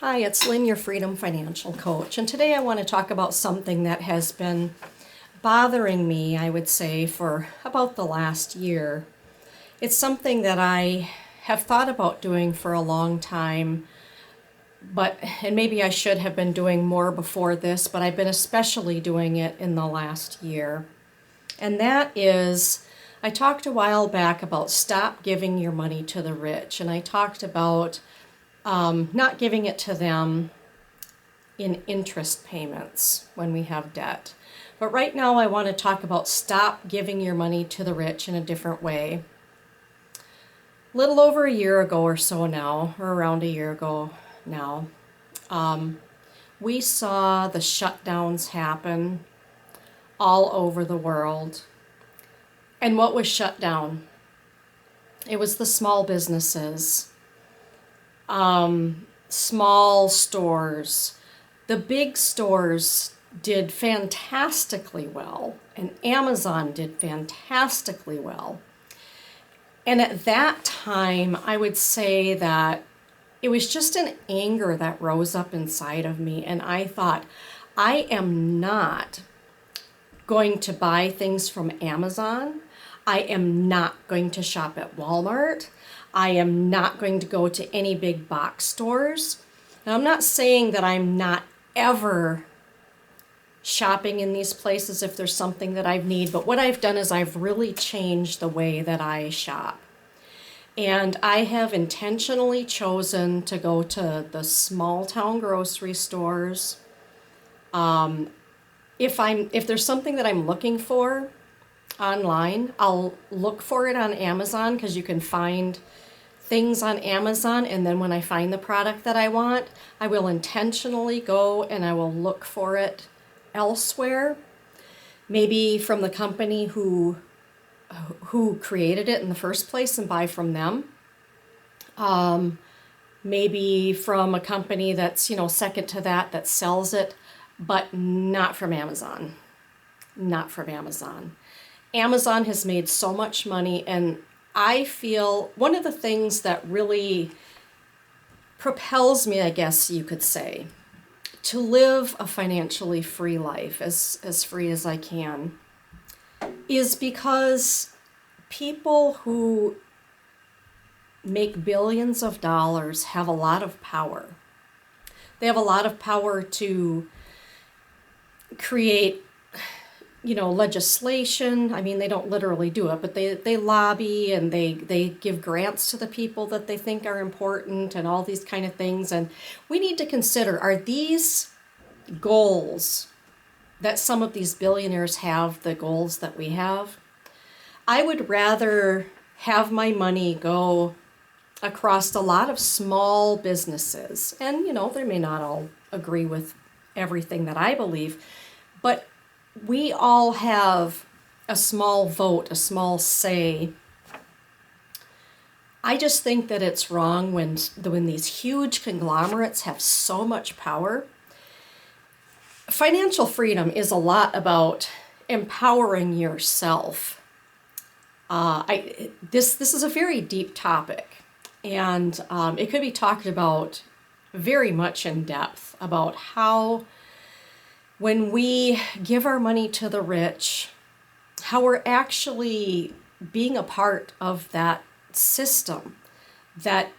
Hi, it's Lynn, your Freedom Financial Coach, and today I want to talk about something that has been bothering me, I would say, for about the last year. It's something that I have thought about doing for a long time, and maybe I should have been doing more before this, but I've been especially doing it in the last year. And that is, I talked a while back about stop giving your money to the rich, and I talked about not giving it to them in interest payments when we have debt. But right now I want to talk about stop giving your money to the rich in a different way. A little over a year ago or so now, or around a year ago now, we saw the shutdowns happen all over the world. And what was shut down? It was the small businesses, small stores. The big stores did fantastically well, and Amazon did fantastically well. And at that time, I would say that it was just an anger that rose up inside of me, and I thought, I am not going to buy things from Amazon. I am not going to shop at Walmart. I am not going to go to any big box stores. Now, I'm not saying that I'm not ever shopping in these places if there's something that I need, but what I've done is I've really changed the way that I shop. And I have intentionally chosen to go to the small town grocery stores. If there's something that I'm looking for online, I'll look for it on Amazon because you can find things on Amazon, and then when I find the product that I want, I will intentionally go and I will look for it elsewhere, maybe from the company who created it in the first place and buy from them. Maybe from a company that's, second to that sells it, but not from Amazon. Not from Amazon. Amazon has made so much money, and I feel one of the things that really propels me, I guess you could say, to live a financially free life, as free as I can, is because people who make billions of dollars have a lot of power. They have a lot of power to create legislation. I mean, they don't literally do it, but they lobby and they give grants to the people that they think are important and all these kind of things. And we need to consider, are these goals that some of these billionaires have the goals that we have? I would rather have my money go across a lot of small businesses. And, they may not all agree with everything that I believe, but we all have a small vote, a small say. I just think that it's wrong when these huge conglomerates have so much power. Financial freedom is a lot about empowering yourself. This is a very deep topic, and it could be talked about very much in depth about how, when we give our money to the rich, how we're actually being a part of that system that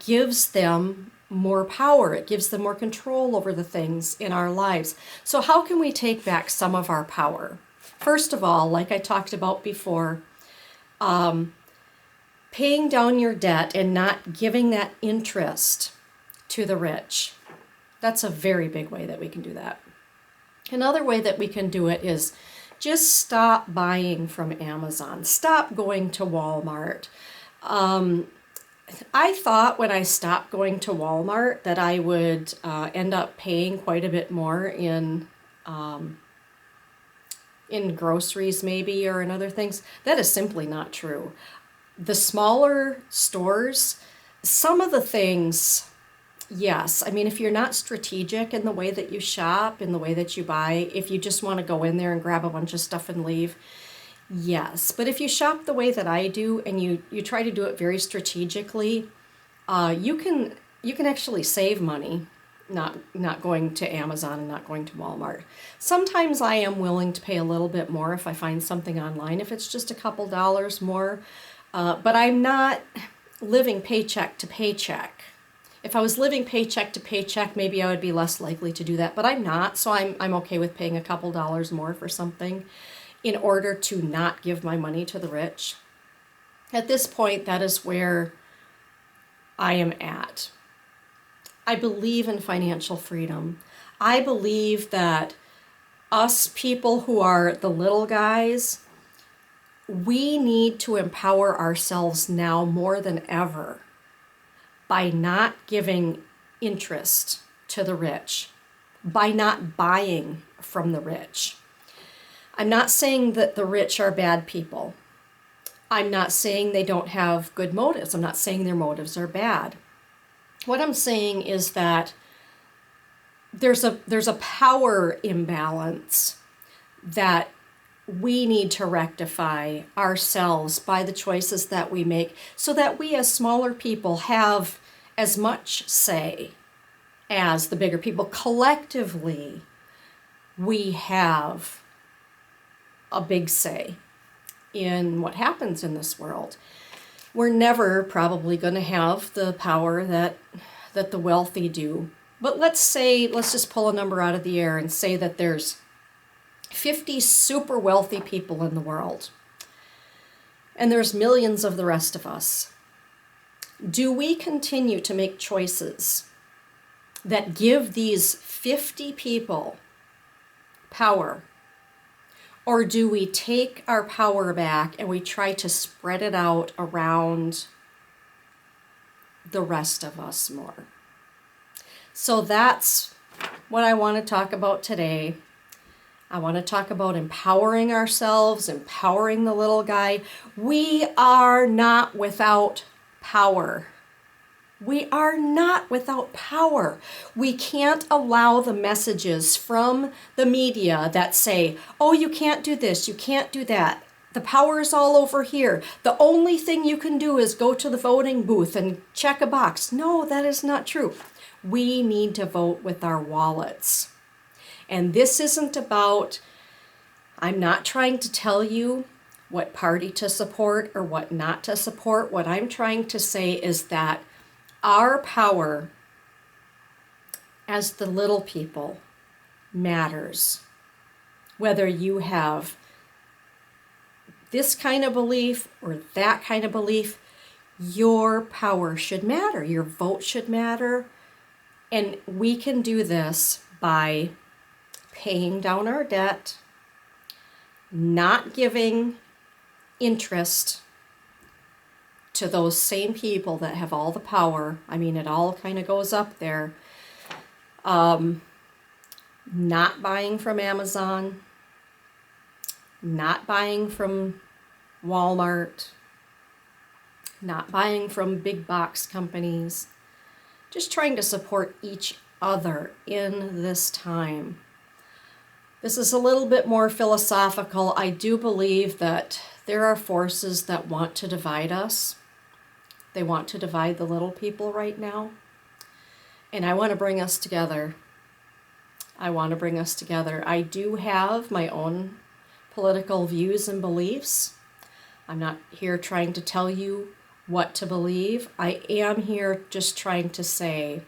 gives them more power. It gives them more control over the things in our lives. So how can we take back some of our power? First of all, like I talked about before, paying down your debt and not giving that interest to the rich. That's a very big way that we can do that. Another way that we can do it is just stop buying from Amazon. Stop going to Walmart. I thought when I stopped going to Walmart that I would end up paying quite a bit more in groceries maybe, or in other things. That is simply not true. The smaller stores, some of the things, yes. I mean, if you're not strategic in the way that you shop, in the way that you buy, if you just want to go in there and grab a bunch of stuff and leave, yes. But if you shop the way that I do and you try to do it very strategically, you can actually save money. not going to Amazon and not going to Walmart. Sometimes I am willing to pay a little bit more if I find something online, if it's just a couple dollars more. But I'm not living paycheck to paycheck. If I was living paycheck to paycheck, maybe I would be less likely to do that, but I'm not, so I'm okay with paying a couple dollars more for something in order to not give my money to the rich. At this point, that is where I am at. I believe in financial freedom. I believe that us people who are the little guys, we need to empower ourselves now more than ever by not giving interest to the rich, by not buying from the rich. I'm not saying that the rich are bad people. I'm not saying they don't have good motives. I'm not saying their motives are bad. What I'm saying is that there's a power imbalance that we need to rectify ourselves by the choices that we make so that we as smaller people have as much say as the bigger people. Collectively, we have a big say in what happens in this world. We're never probably going to have the power that the wealthy do. But let's just pull a number out of the air and say that there's 50 super wealthy people in the world, and there's millions of the rest of us. Do we continue to make choices that give these 50 people power? Or do we take our power back and we try to spread it out around the rest of us more? So that's what I want to talk about today. I want to talk about empowering ourselves, empowering the little guy. We are not without power. We are not without power. We can't allow the messages from the media that say, oh, you can't do this, you can't do that. The power is all over here. The only thing you can do is go to the voting booth and check a box. No, that is not true. We need to vote with our wallets. And this isn't about, I'm not trying to tell you what party to support or what not to support. What I'm trying to say is that our power as the little people matters. Whether you have this kind of belief or that kind of belief, your power should matter. Your vote should matter. And we can do this by paying down our debt, not giving interest to those same people that have all the power. I mean, it all kind of goes up there. Not buying from Amazon, not buying from Walmart, not buying from big box companies, just trying to support each other in this time. This is a little bit more philosophical. I do believe that there are forces that want to divide us. They want to divide the little people right now. And I want to bring us together. I want to bring us together. I do have my own political views and beliefs. I'm not here trying to tell you what to believe. I am here just trying to say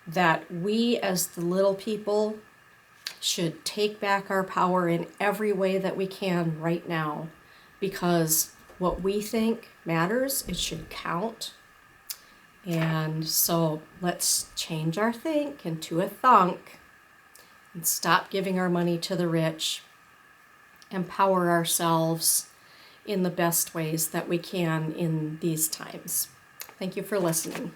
that we as the little people should take back our power in every way that we can right now, because what we think matters, it should count. And so let's change our think into a thunk and stop giving our money to the rich. Empower ourselves in the best ways that we can in these times. Thank you for listening.